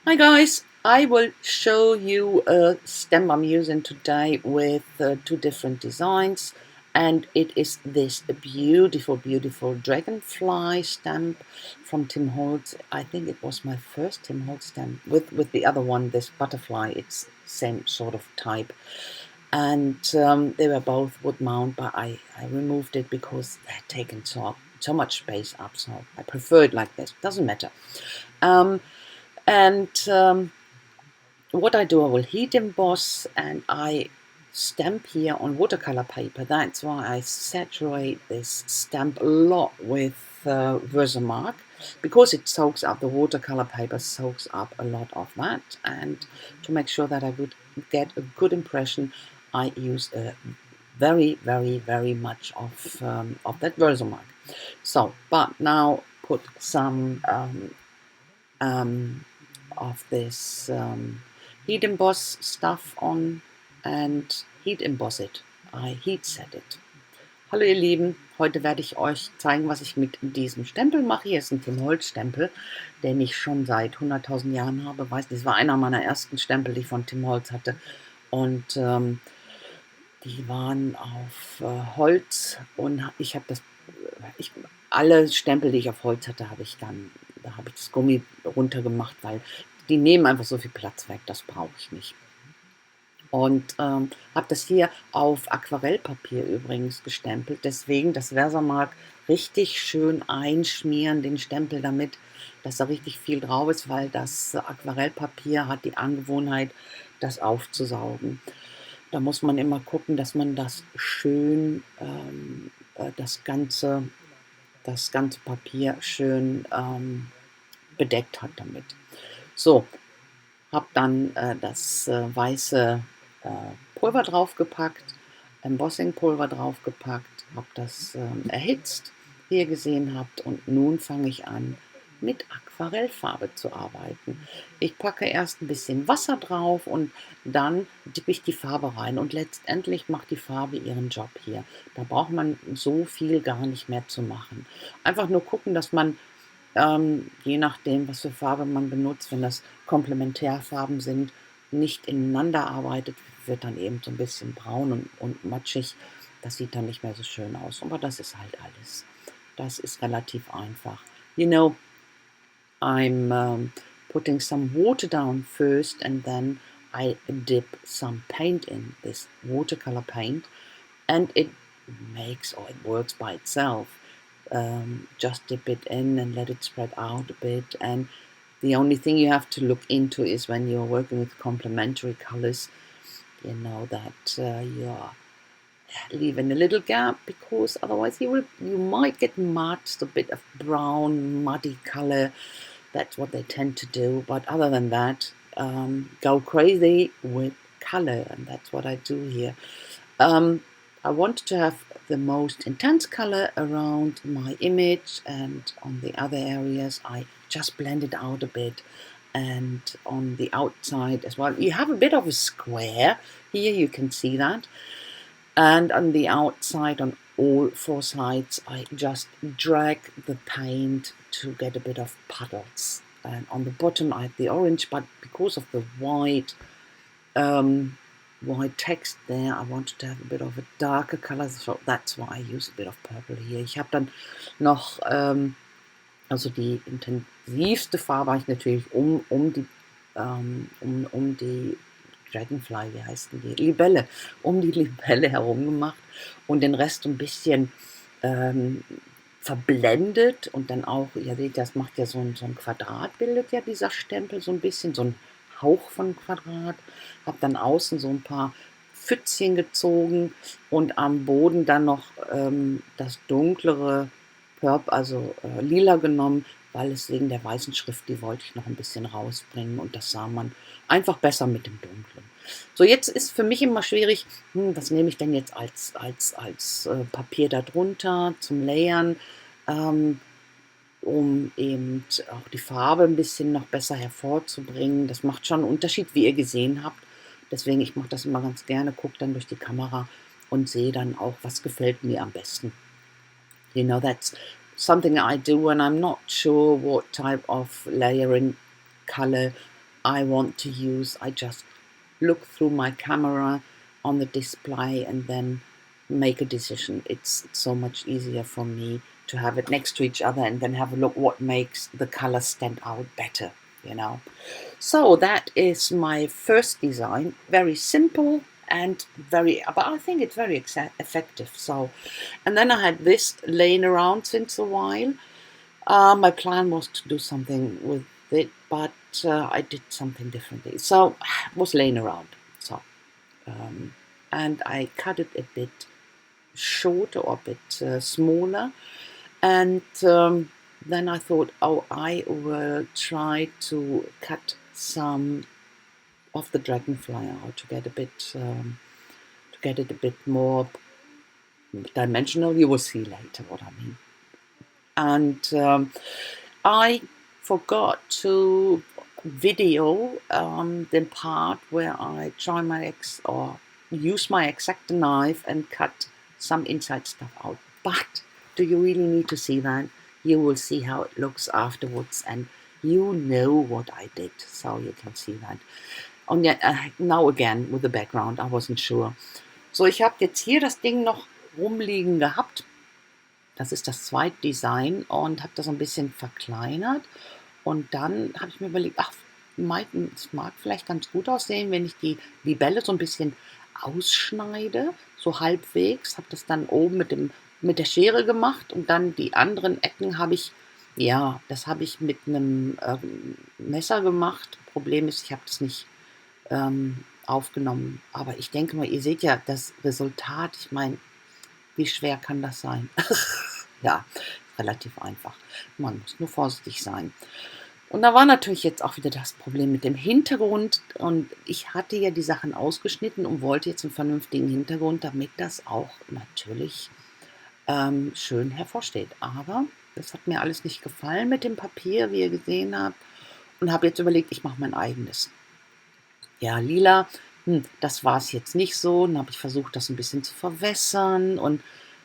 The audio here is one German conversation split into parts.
Hi guys, I will show you a stamp I'm using today with two different designs, and it is this beautiful dragonfly stamp from Tim Holtz. I think it was my first Tim Holtz stamp with the other one, this butterfly. It's same sort of type, and they were both wood mount, but I removed it because they had taken so much space up, so I prefer it like this. Doesn't matter. Um, and what I do, I will heat emboss and I stamp here on watercolor paper. That's why I saturate this stamp a lot with Versamark, because it soaks up, the watercolor paper soaks up a lot of that. And to make sure that I would get a good impression, I use very much of that Versamark. So, but now put some of this heat emboss stuff on and heat emboss it. I heat set it. Hallo ihr Lieben, heute werde ich euch zeigen, was ich mit diesem Stempel mache. Hier ist ein Tim Holtz Stempel, den ich schon seit 100.000 Jahren habe. Das war einer meiner ersten Stempel, die ich von Tim Holtz hatte. Und die waren auf Holz, und ich habe alle Stempel, die ich auf Holz hatte, da habe ich das Gummi runtergemacht, weil die nehmen einfach so viel Platz weg, das brauche ich nicht. Und habe das hier auf Aquarellpapier übrigens gestempelt, deswegen das Versamark richtig schön einschmieren, den Stempel damit, dass da richtig viel drauf ist, weil das Aquarellpapier hat die Angewohnheit, das aufzusaugen. Da muss man immer gucken, dass man das schön, das ganze Papier schön bedeckt hat damit. So, habe dann das weiße Pulver draufgepackt, Embossing-Pulver draufgepackt, habe das erhitzt, wie ihr gesehen habt, und nun fange ich an, mit Aquarellfarbe zu arbeiten. Ich packe erst ein bisschen Wasser drauf und dann dippe ich die Farbe rein, und letztendlich macht die Farbe ihren Job hier. Da braucht man so viel gar nicht mehr zu machen. Einfach nur gucken, dass man je nachdem, was für Farbe man benutzt, wenn das Komplementärfarben sind, nicht ineinander arbeitet, wird dann eben so ein bisschen braun und matschig. Das sieht dann nicht mehr so schön aus. Aber das ist halt alles. Das ist relativ einfach. You know, I'm putting some water down first, and then I dip some paint in, this watercolor paint, and it works by itself. Just dip it in and let it spread out a bit, and the only thing you have to look into is when you're working with complementary colors, you know, that you're leaving a little gap, because otherwise you might get marked a bit of brown muddy color. That's what they tend to do, but other than that, go crazy with color, and that's what I do here. I wanted to have the most intense color around my image, and on the other areas I just blend it out a bit, and on the outside as well. You have a bit of a square here, you can see that, and on the outside, on all four sides, I just drag the paint to get a bit of puddles. And on the bottom I have the orange, but because of the white text there, I wanted to have a bit of a darker color, so that's why I use a bit of purple hier. Ich habe dann noch, also die intensivste Farbe habe ich natürlich um die Dragonfly, wie heißt denn die? Libelle, um die Libelle herum gemacht und den Rest ein bisschen verblendet, und dann auch, ihr seht, das macht ja so ein Quadrat, bildet ja dieser Stempel so ein bisschen, so ein Hauch von Quadrat. Habe dann außen so ein paar Pfützchen gezogen und am Boden dann noch das dunklere lila genommen, weil es wegen der weißen Schrift, die wollte ich noch ein bisschen rausbringen, und das sah man einfach besser mit dem Dunklen. So, jetzt ist für mich immer schwierig, was nehme ich denn jetzt als Papier darunter zum Layern, um eben auch die Farbe ein bisschen noch besser hervorzubringen. Das macht schon einen Unterschied, wie ihr gesehen habt. Deswegen, ich mache das immer ganz gerne, gucke dann durch die Kamera und sehe dann auch, was gefällt mir am besten. You know, that's something I do when I'm not sure what type of layering color I want to use. I just look through my camera on the display and then make a decision. It's so much easier for me to have it next to each other and then have a look what makes the color stand out better, you know. So that is my first design. Very simple and but I think it's very effective. So, and then I had this laying around since a while. My plan was to do something with it, but I did something differently. So it was laying around. So, and I cut it a bit shorter or a bit smaller. And then I thought, oh, I will try to cut some of the dragonfly out to get it a bit more dimensional. You will see later what I mean. And I forgot to video the part where I try or use my X-Acto knife and cut some inside stuff out. But do you really need to see that? You will see how it looks afterwards, and you know what I did, so you can see that. Und ja, now again with the background, I wasn't sure. So, ich habe jetzt hier das Ding noch rumliegen gehabt. Das ist das zweite Design und habe das ein bisschen verkleinert. Und dann habe ich mir überlegt, ach, es mag vielleicht ganz gut aussehen, wenn ich die Libelle so ein bisschen ausschneide, so halbwegs. Habe das dann oben mit der Schere gemacht und dann die anderen Ecken habe ich, ja, das habe ich mit einem Messer gemacht. Problem ist, ich habe das nicht aufgenommen. Aber ich denke mal, ihr seht ja das Resultat. Ich meine, wie schwer kann das sein? Ja, relativ einfach. Man muss nur vorsichtig sein. Und da war natürlich jetzt auch wieder das Problem mit dem Hintergrund. Und ich hatte ja die Sachen ausgeschnitten und wollte jetzt einen vernünftigen Hintergrund, damit das auch natürlich schön hervorsteht. Aber das hat mir alles nicht gefallen mit dem Papier, wie ihr gesehen habt. Und habe jetzt überlegt, ich mache mein eigenes. Ja, lila, das war es jetzt nicht so. Dann habe ich versucht, das ein bisschen zu verwässern. Und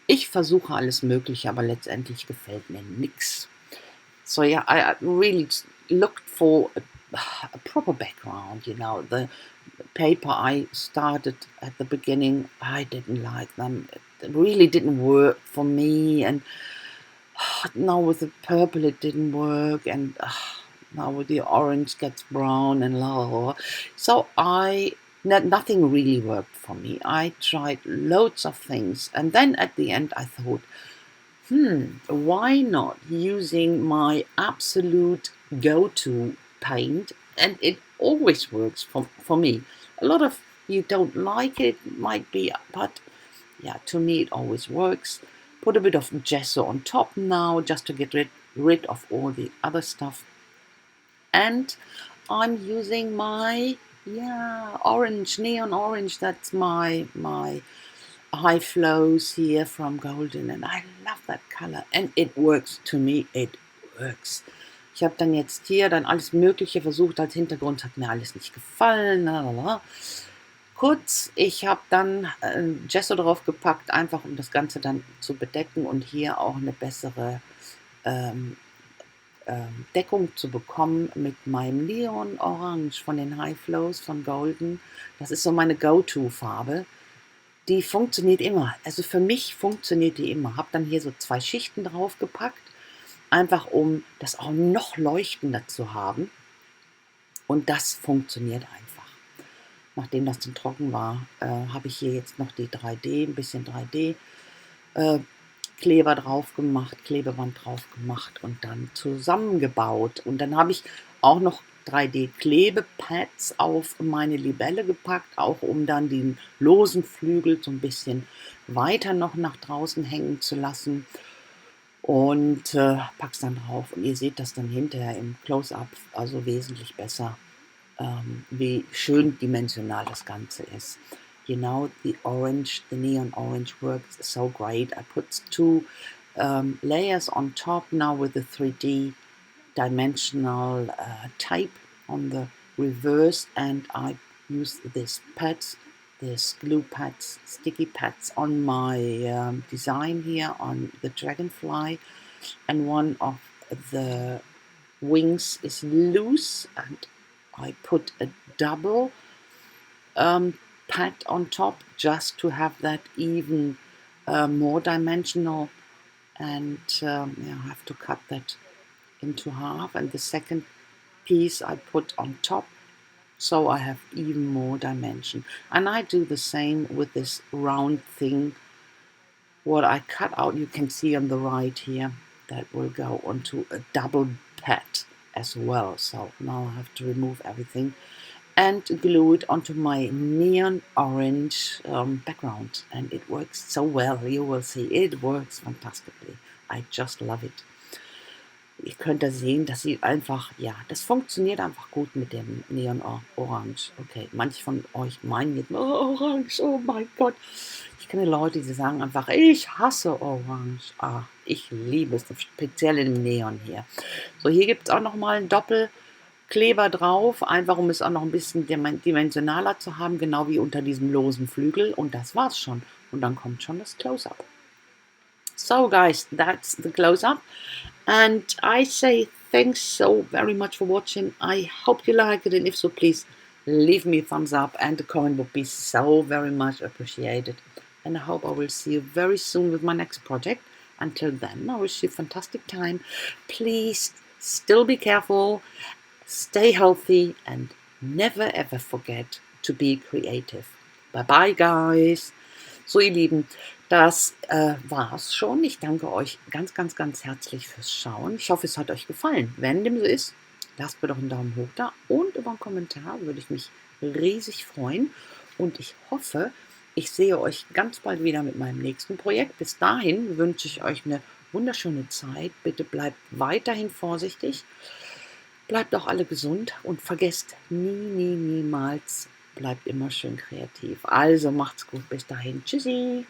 ich versuche alles Mögliche, aber letztendlich gefällt mir nichts. So yeah, I really looked for a proper background, you know. The paper I started at the beginning, I didn't like them. It really didn't work for me. And now with the purple, it didn't work. And now with the orange gets brown and la. So nothing really worked for me. I tried loads of things. And then at the end, I thought, why not using my absolute go-to paint? And it always works for me. A lot of you don't like it, might be, but yeah, to me it always works. Put a bit of gesso on top now, just to get rid of all the other stuff. And I'm using my, orange, neon orange. That's my high flows here from Golden, and I love that color, and it works. To me, it works. Ich habe dann jetzt hier dann alles Mögliche versucht als Hintergrund, hat mir alles nicht gefallen. Lalala. Kurz, ich habe dann Gesso drauf gepackt, einfach um das Ganze dann zu bedecken und hier auch eine bessere Deckung zu bekommen mit meinem Neon Orange von den High Flows von Golden. Das ist so meine Go-To-Farbe. Die funktioniert immer. Also für mich funktioniert die immer. Habe dann hier so 2 Schichten draufgepackt, einfach um das auch noch leuchtender zu haben. Und das funktioniert einfach. Nachdem das dann trocken war, habe ich hier jetzt noch die ein bisschen 3D Kleber drauf gemacht, Klebeband drauf gemacht und dann zusammengebaut. Und dann habe ich auch noch 3D-Klebepads auf meine Libelle gepackt, auch um dann den losen Flügel so ein bisschen weiter noch nach draußen hängen zu lassen. Und pack's dann drauf. Und ihr seht das dann hinterher im Close-Up, also wesentlich besser, wie schön dimensional das Ganze ist. You know, the neon orange works so great. I put 2 layers on top now with the 3D dimensional tape on the reverse, and I use these glue pads, sticky pads on my design here on the dragonfly, and one of the wings is loose, and I put a double pad on top just to have that even more dimensional, and yeah, I have to cut that into half, and the second piece I put on top so I have even more dimension. And I do the same with this round thing what I cut out. You can see on the right here that will go onto a double pad as well. So now I have to remove everything and glue it onto my neon orange background, and it works so well. You will see, it works fantastically. I just love it. Ihr könnt da sehen, das sieht einfach, ja, das funktioniert einfach gut mit dem Neon Orange. Okay, manche von euch meinen jetzt, oh, Orange, oh mein Gott. Ich kenne Leute, die sagen einfach, ich hasse Orange. Ah, ich liebe es, speziell im Neon hier. So, hier gibt es auch nochmal einen Doppelkleber drauf, einfach um es auch noch ein bisschen dimensionaler zu haben, genau wie unter diesem losen Flügel. Und das war's schon. Und dann kommt schon das Close-Up. So guys, that's the close-up, and I say thanks so very much for watching. I hope you like it, and if so, please leave me a thumbs up, and a comment would be so very much appreciated. And I hope I will see you very soon with my next project. Until then, I wish you a fantastic time. Please still be careful, stay healthy, and never ever forget to be creative. Bye bye guys. So ihr Lieben, das war's schon. Ich danke euch ganz, ganz, ganz herzlich fürs Schauen. Ich hoffe, es hat euch gefallen. Wenn dem so ist, lasst mir doch einen Daumen hoch da und über einen Kommentar würde ich mich riesig freuen. Und ich hoffe, ich sehe euch ganz bald wieder mit meinem nächsten Projekt. Bis dahin wünsche ich euch eine wunderschöne Zeit. Bitte bleibt weiterhin vorsichtig. Bleibt auch alle gesund und vergesst niemals, bleibt immer schön kreativ. Also macht's gut, bis dahin. Tschüssi.